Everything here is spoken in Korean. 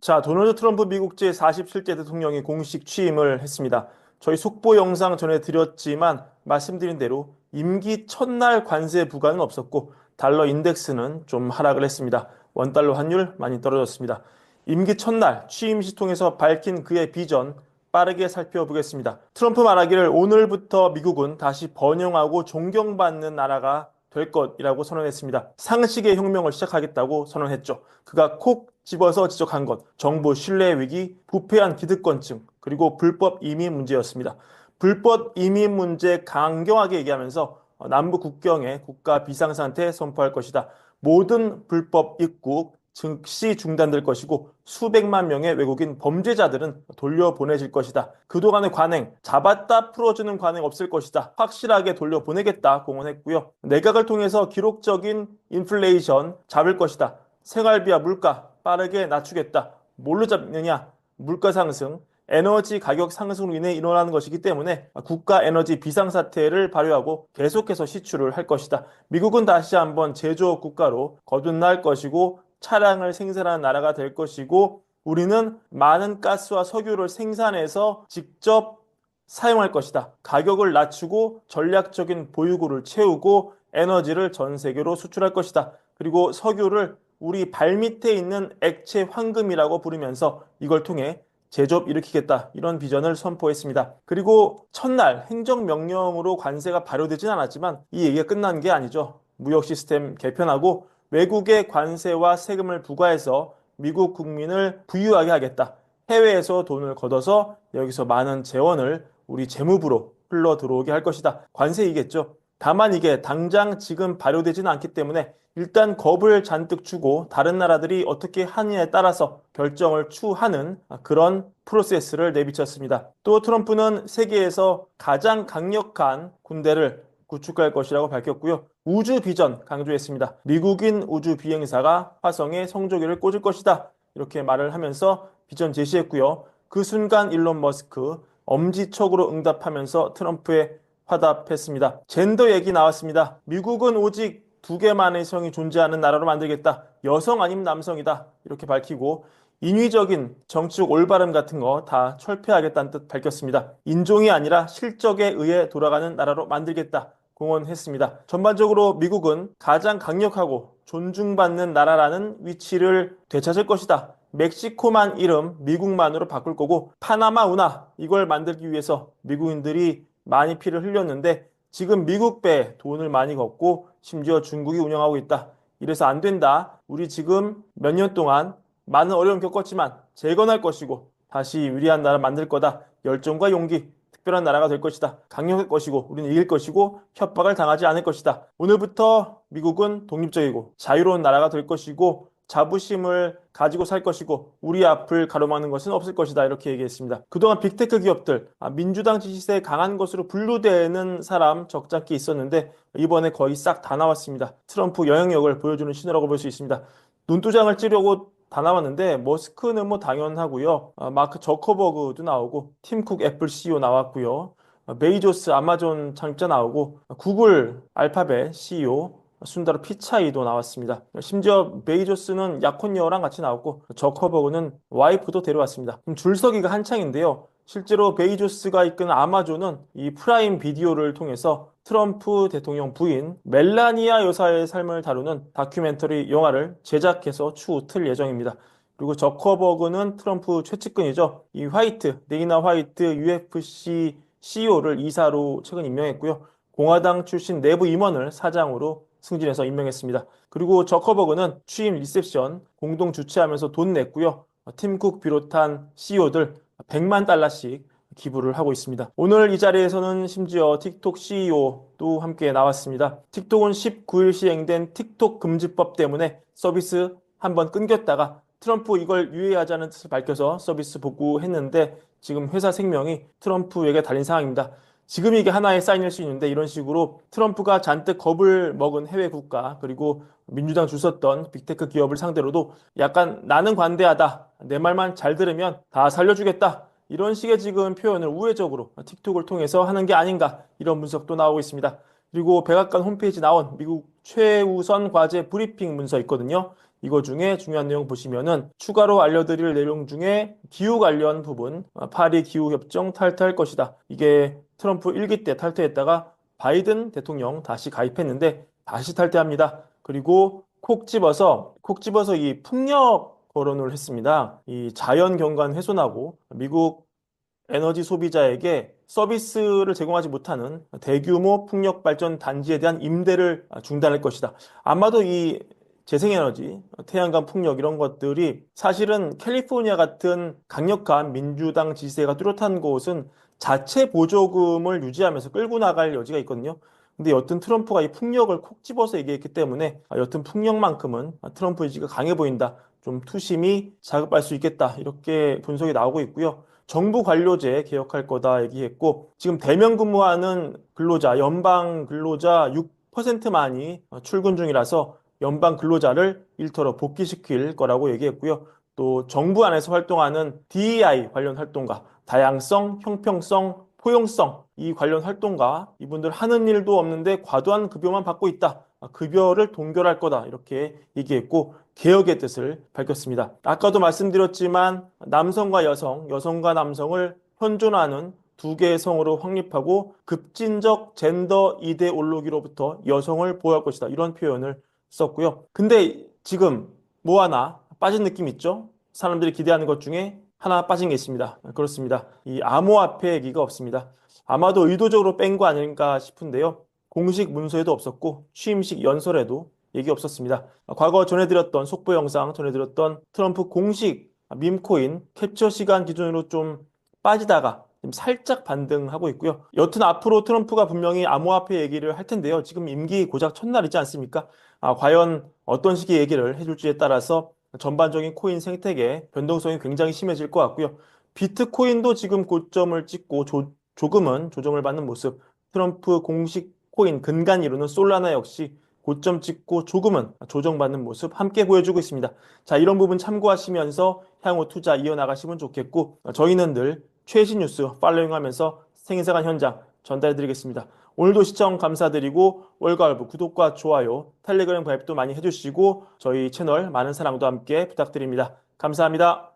자, 도널드 트럼프 미국 제47대 대통령이 공식 취임을 했습니다. 저희 속보 영상 전해드렸지만 말씀드린 대로 임기 첫날 관세 부과는 없었고 달러 인덱스는 좀 하락을 했습니다. 원달러 환율 많이 떨어졌습니다. 임기 첫날 취임 시통에서 밝힌 그의 비전 빠르게 살펴보겠습니다. 트럼프 말하기를 오늘부터 미국은 다시 번영하고 존경받는 나라가 될 것이라고 선언했습니다. 상식의 혁명을 시작하겠다고 선언했죠. 그가 콕 집어서 지적한 것, 정부 신뢰 위기, 부패한 기득권층, 그리고 불법 이민 문제였습니다. 불법 이민 문제 강경하게 얘기하면서 남북 국경에 국가 비상상태 선포할 것이다. 모든 불법 입국 즉시 중단될 것이고 수백만 명의 외국인 범죄자들은 돌려보내질 것이다. 그동안의 관행, 잡았다 풀어주는 관행 없을 것이다. 확실하게 돌려보내겠다 공언했고요. 내각을 통해서 기록적인 인플레이션 잡을 것이다. 생활비와 물가 빠르게 낮추겠다. 뭘로 잡느냐? 물가 상승, 에너지 가격 상승으로 인해 일어나는 것이기 때문에 국가 에너지 비상사태를 발효하고 계속해서 시출을 할 것이다. 미국은 다시 한번 제조업 국가로 거듭날 것이고 차량을 생산하는 나라가 될 것이고 우리는 많은 가스와 석유를 생산해서 직접 사용할 것이다. 가격을 낮추고 전략적인 보유고를 채우고 에너지를 전 세계로 수출할 것이다. 그리고 석유를 우리 발밑에 있는 액체 황금이라고 부르면서 이걸 통해 제조업 일으키겠다. 이런 비전을 선포했습니다. 그리고 첫날 행정명령으로 관세가 발효되진 않았지만 이 얘기가 끝난 게 아니죠. 무역 시스템 개편하고 외국의 관세와 세금을 부과해서 미국 국민을 부유하게 하겠다. 해외에서 돈을 걷어서 여기서 많은 재원을 우리 재무부로 흘러 들어오게 할 것이다. 관세이겠죠. 다만 이게 당장 지금 발효되지는 않기 때문에 일단 겁을 잔뜩 주고 다른 나라들이 어떻게 하느냐에 따라서 결정을 추하는 그런 프로세스를 내비쳤습니다. 또 트럼프는 세계에서 가장 강력한 군대를 구축할 것이라고 밝혔고요. 우주 비전 강조했습니다. 미국인 우주 비행사가 화성에 성조기를 꽂을 것이다. 이렇게 말을 하면서 비전 제시했고요. 그 순간 일론 머스크 엄지척으로 응답하면서 트럼프에 화답했습니다. 젠더 얘기 나왔습니다. 미국은 오직 두 개만의 성이 존재하는 나라로 만들겠다. 여성 아니면 남성이다. 이렇게 밝히고 인위적인 정치적 올바름 같은 거 다 철폐하겠다는 뜻 밝혔습니다. 인종이 아니라 실적에 의해 돌아가는 나라로 만들겠다. 공언했습니다. 전반적으로 미국은 가장 강력하고 존중받는 나라라는 위치를 되찾을 것이다. 멕시코만 이름 미국만으로 바꿀 거고 파나마 운하 이걸 만들기 위해서 미국인들이 많이 피를 흘렸는데 지금 미국 배에 돈을 많이 걷고 심지어 중국이 운영하고 있다. 이래서 안 된다. 우리 지금 몇 년 동안 많은 어려움 겪었지만 재건할 것이고 다시 위대한 나라 만들 거다. 열정과 용기, 특별한 나라가 될 것이다. 강력할 것이고 우리는 이길 것이고 협박을 당하지 않을 것이다. 오늘부터 미국은 독립적이고 자유로운 나라가 될 것이고 자부심을 가지고 살 것이고 우리 앞을 가로막는 것은 없을 것이다. 이렇게 얘기했습니다. 그동안 빅테크 기업들 민주당 지지세에 강한 것으로 분류되는 사람 적잖게 있었는데 이번에 거의 싹 다 나왔습니다. 트럼프 영향력을 보여주는 신호라고 볼 수 있습니다. 눈도장을 찌려고 다 나왔는데 머스크는 뭐 당연하고요. 마크 저커버그도 나오고 팀 쿡 애플 CEO 나왔고요. 베이조스 아마존 창립자 나오고 구글 알파벳 CEO 순다로 피차이도 나왔습니다. 심지어 베이조스는 약혼녀랑 같이 나왔고 저커버그는 와이프도 데려왔습니다. 그럼 줄서기가 한창인데요. 실제로 베이조스가 이끄는 아마존은 이 프라임 비디오를 통해서 트럼프 대통령 부인 멜라니아 여사의 삶을 다루는 다큐멘터리 영화를 제작해서 추후 틀 예정입니다. 그리고 저커버그는 트럼프 최측근이죠. 이 화이트, 데이나 화이트 UFC CEO를 이사로 최근 임명했고요. 공화당 출신 내부 임원을 사장으로 승진해서 임명했습니다. 그리고 저커버그는 취임 리셉션 공동 주최하면서 돈 냈고요. 팀쿡 비롯한 CEO들 100만 달러씩 기부를 하고 있습니다. 오늘 이 자리에서는 심지어 틱톡 CEO도 함께 나왔습니다. 틱톡은 19일 시행된 틱톡 금지법 때문에 서비스 한번 끊겼다가 트럼프 이걸 유예하자는 뜻을 밝혀서 서비스 복구했는데 지금 회사 생명이 트럼프에게 달린 상황입니다. 지금 이게 하나의 사인일 수 있는데 이런 식으로 트럼프가 잔뜩 겁을 먹은 해외 국가 그리고 민주당 줄 섰던 빅테크 기업을 상대로도 약간 나는 관대하다. 내 말만 잘 들으면 다 살려주겠다. 이런 식의 지금 표현을 우회적으로 틱톡을 통해서 하는 게 아닌가 이런 분석도 나오고 있습니다. 그리고 백악관 홈페이지 나온 미국 최우선 과제 브리핑 문서 있거든요. 이거 중에 중요한 내용 보시면은 추가로 알려드릴 내용 중에 기후 관련 부분, 파리 기후협정 탈퇴할 것이다. 이게 트럼프 1기 때 탈퇴했다가 바이든 대통령 다시 가입했는데 다시 탈퇴합니다. 그리고 콕 집어서 이 풍력 거론을 했습니다. 이 자연 경관 훼손하고 미국 에너지 소비자에게 서비스를 제공하지 못하는 대규모 풍력 발전 단지에 대한 임대를 중단할 것이다. 아마도 이 재생에너지, 태양광 풍력 이런 것들이 사실은 캘리포니아 같은 강력한 민주당 지지세가 뚜렷한 곳은 자체 보조금을 유지하면서 끌고 나갈 여지가 있거든요. 근데 여튼 트럼프가 이 풍력을 콕 집어서 얘기했기 때문에 여튼 풍력만큼은 트럼프 의지가 강해 보인다. 좀 투심이 자급할 수 있겠다. 이렇게 분석이 나오고 있고요. 정부 관료제 개혁할 거다 얘기했고 지금 대면 근무하는 근로자, 연방 근로자 6%만이 출근 중이라서 연방 근로자를 일터로 복귀시킬 거라고 얘기했고요. 또 정부 안에서 활동하는 DEI 관련 활동가, 다양성, 형평성, 포용성 이 관련 활동가 이분들 하는 일도 없는데 과도한 급여만 받고 있다. 급여를 동결할 거다. 이렇게 얘기했고 개혁의 뜻을 밝혔습니다. 아까도 말씀드렸지만 남성과 여성, 여성과 남성을 현존하는 두 개의 성으로 확립하고 급진적 젠더 이데올로기로부터 여성을 보호할 것이다. 이런 표현을 썼고요. 근데 지금 뭐 하나 빠진 느낌 있죠? 사람들이 기대하는 것 중에 하나 빠진 게 있습니다. 그렇습니다. 이 암호화폐 얘기가 없습니다. 아마도 의도적으로 뺀 거 아닐까 싶은데요. 공식 문서에도 없었고 취임식 연설에도 얘기 없었습니다. 과거 전해드렸던 속보 영상 전해드렸던 트럼프 공식 밈코인 캡처 시간 기준으로 좀 빠지다가 지금 살짝 반등하고 있고요. 여튼 앞으로 트럼프가 분명히 암호화폐 얘기를 할 텐데요. 지금 임기 고작 첫날이지 않습니까? 과연 어떤 식의 얘기를 해줄지에 따라서 전반적인 코인 생태계 변동성이 굉장히 심해질 것 같고요. 비트코인도 지금 고점을 찍고 조금은 조정을 받는 모습. 트럼프 공식 코인 근간 이루는 솔라나 역시 고점 찍고 조금은 조정받는 모습 함께 보여주고 있습니다. 자, 이런 부분 참고하시면서 향후 투자 이어나가시면 좋겠고 저희는 늘 최신 뉴스 팔로잉하면서 생생한 현장 전달해드리겠습니다. 오늘도 시청 감사드리고 월가을부 구독과 좋아요, 텔레그램 가입도 많이 해주시고 저희 채널 많은 사랑도 함께 부탁드립니다. 감사합니다.